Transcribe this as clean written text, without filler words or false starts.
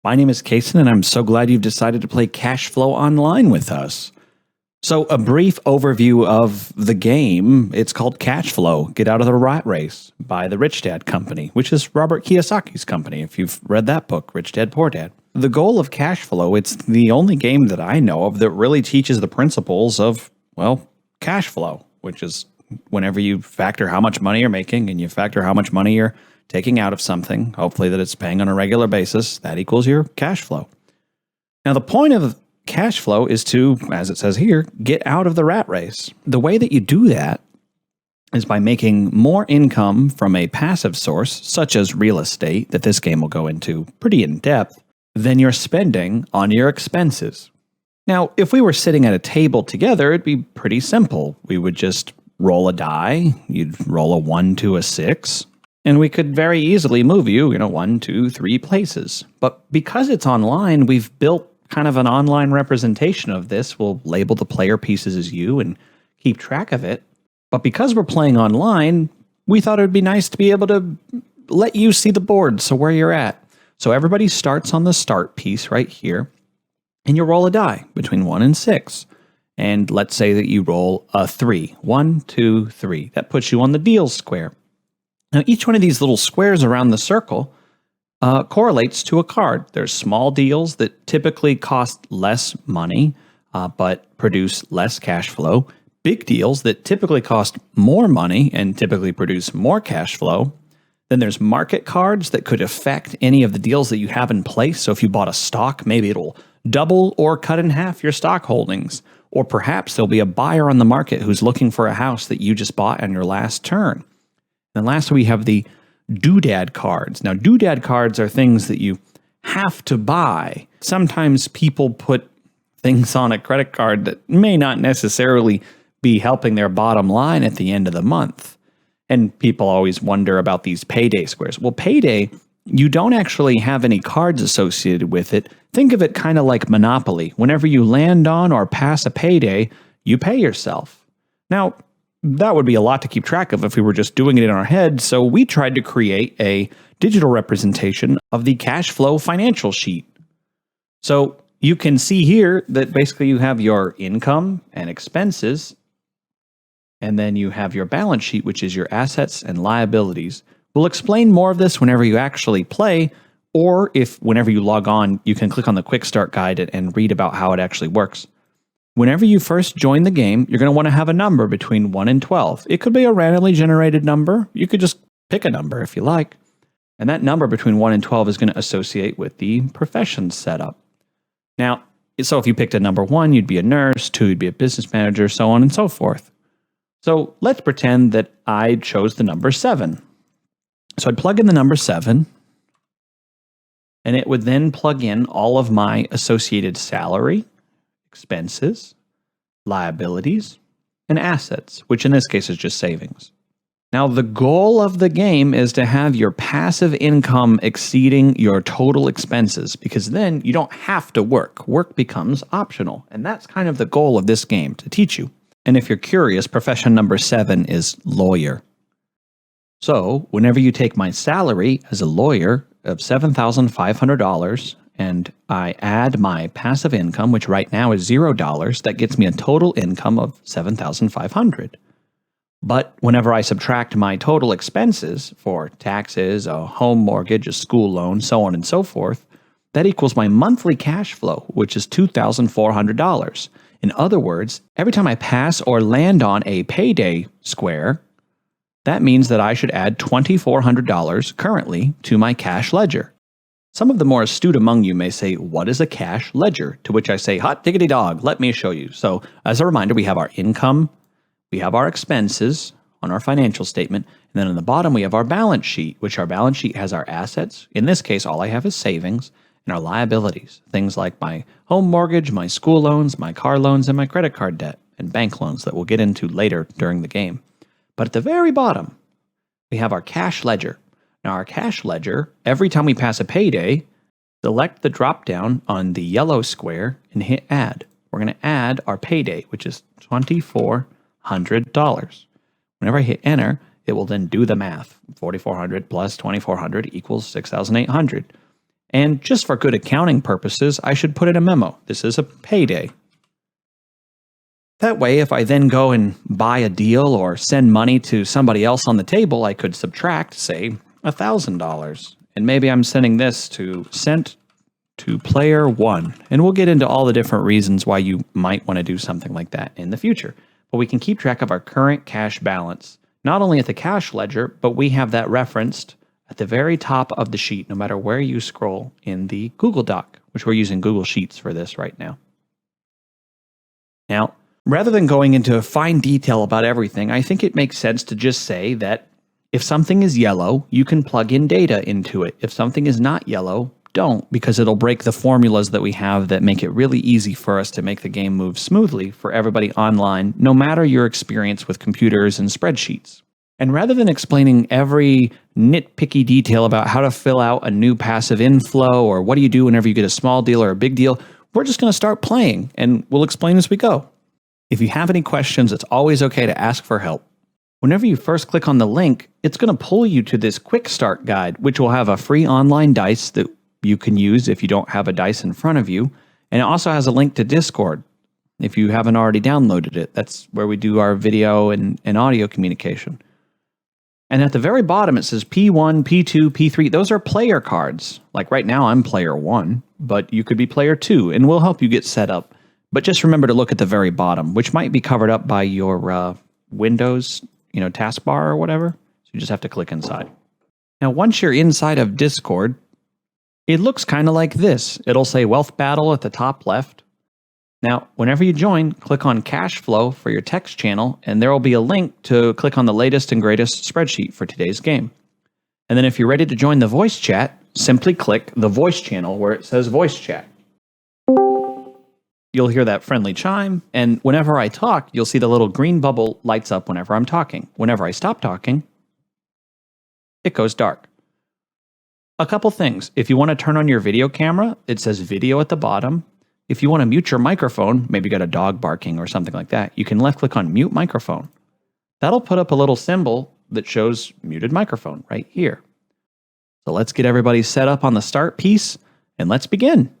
My name is Kason, and I'm so glad you've decided to play Cashflow online with us. So, a brief overview of the game. It's called Cashflow, Get Out of the Rat Race, by the Rich Dad Company, which is Robert Kiyosaki's company, if you've read that book, Rich Dad, Poor Dad. The goal of Cashflow, it's the only game that I know of that really teaches the principles of, well, cash flow, which is whenever you factor how much money you're making and you factor how much money you're taking out of something, hopefully that it's paying on a regular basis, that equals your cash flow. Now, the point of cash flow is to, as it says here, get out of the rat race. The way that you do that is by making more income from a passive source, such as real estate, that this game will go into pretty in depth, than you're spending on your expenses. Now, if we were sitting at a table together, it'd be pretty simple. We would just roll a die. You'd roll a 1 to a 6. And we could very easily move you, 1, 2, 3 places. But because it's online, we've built kind of an online representation of this. We'll label the player pieces as you and keep track of it. But because we're playing online, we thought it would be nice to be able to let you see the board, so where you're at. So everybody starts on the start piece right here, and you roll a die between 1 and 6. And let's say that you roll a 3. 1, 2, 3. That puts you on the deals square. Now, each one of these little squares around the circle correlates to a card. There's small deals that typically cost less money, but produce less cash flow. Big deals that typically cost more money and typically produce more cash flow. Then there's market cards that could affect any of the deals that you have in place. So if you bought a stock, maybe it'll double or cut in half your stock holdings. Or perhaps there'll be a buyer on the market who's looking for a house that you just bought on your last turn. And lastly, we have the doodad cards. Now, doodad cards are things that you have to buy. Sometimes people put things on a credit card that may not necessarily be helping their bottom line at the end of the month. And people always wonder about these payday squares. Well, payday, you don't actually have any cards associated with it. Think of it kind of like Monopoly. Whenever you land on or pass a payday, you pay yourself. Now, that would be a lot to keep track of if we were just doing it in our head, so we tried to create a digital representation of the cash flow financial sheet. So you can see here that basically you have your income and expenses, and then you have your balance sheet, which is your assets and liabilities. We'll explain more of this whenever you actually play, or if whenever you log on, you can click on the quick start guide and read about how it actually works. Whenever you first join the game, you're going to want to have a number between 1 and 12. It could be a randomly generated number. You could just pick a number if you like. And that number between 1 and 12 is going to associate with the profession setup. Now, so if you picked a number 1, you'd be a nurse, 2, you'd be a business manager, so on and so forth. So let's pretend that I chose the number 7. So I'd plug in the number 7, and it would then plug in all of my associated salary, expenses, liabilities, and assets, which in this case is just savings. Now, the goal of the game is to have your passive income exceeding your total expenses, because then you don't have to work. Work becomes optional, and that's kind of the goal of this game, to teach you. And if you're curious, profession number 7 is lawyer. So, whenever you take my salary as a lawyer of $7,500, and I add my passive income, which right now is $0, that gets me a total income of $7,500. But whenever I subtract my total expenses for taxes, a home mortgage, a school loan, so on and so forth, that equals my monthly cash flow, which is $2,400. In other words, every time I pass or land on a payday square, that means that I should add $2,400 currently to my cash ledger. Some of the more astute among you may say, what is a cash ledger? To which I say, hot diggity dog, let me show you. So as a reminder, we have our income, we have our expenses on our financial statement, and then on the bottom we have our balance sheet, which our balance sheet has our assets. In this case, all I have is savings, and our liabilities, things like my home mortgage, my school loans, my car loans, and my credit card debt, and bank loans that we'll get into later during the game. But at the very bottom, we have our cash ledger. Now, our cash ledger, every time we pass a payday, select the drop down on the yellow square and hit add. We're going to add our payday, which is $2,400. Whenever I hit enter, it will then do the math. 4,400 plus 2,400 equals 6,800. And just for good accounting purposes, I should put in a memo. This is a payday. That way, if I then go and buy a deal or send money to somebody else on the table, I could subtract, say, $1,000. And maybe I'm sending this to sent to player 1. And we'll get into all the different reasons why you might want to do something like that in the future. But we can keep track of our current cash balance, not only at the cash ledger, but we have that referenced at the very top of the sheet, no matter where you scroll in the Google Doc, which we're using Google Sheets for this right now. Now, rather than going into fine detail about everything, I think it makes sense to just say that if something is yellow, you can plug in data into it. If something is not yellow, don't, because it'll break the formulas that we have that make it really easy for us to make the game move smoothly for everybody online, no matter your experience with computers and spreadsheets. And rather than explaining every nitpicky detail about how to fill out a new passive inflow or what do you do whenever you get a small deal or a big deal, we're just going to start playing and we'll explain as we go. If you have any questions, it's always okay to ask for help. Whenever you first click on the link, it's going to pull you to this quick start guide, which will have a free online dice that you can use if you don't have a dice in front of you. And it also has a link to Discord if you haven't already downloaded it. That's where we do our video and audio communication. And at the very bottom, it says P1, P2, P3. Those are player cards. Like right now, I'm player 1, but you could be player 2, and we'll help you get set up. But just remember to look at the very bottom, which might be covered up by your Windows, taskbar or whatever. So you just have to click inside. Now, once you're inside of Discord, it looks kind of like this. It'll say Wealth Battle at the top left. Now, whenever you join, click on Cashflow for your text channel, and there will be a link to click on the latest and greatest spreadsheet for today's game. And then if you're ready to join the voice chat, simply click the voice channel where it says Voice Chat. You'll hear that friendly chime, and whenever I talk, you'll see the little green bubble lights up whenever I'm talking. Whenever I stop talking, it goes dark. A couple things. If you want to turn on your video camera, it says video at the bottom. If you want to mute your microphone, maybe you got a dog barking or something like that, you can left click on mute microphone. That'll put up a little symbol that shows muted microphone right here. So let's get everybody set up on the start piece and let's begin.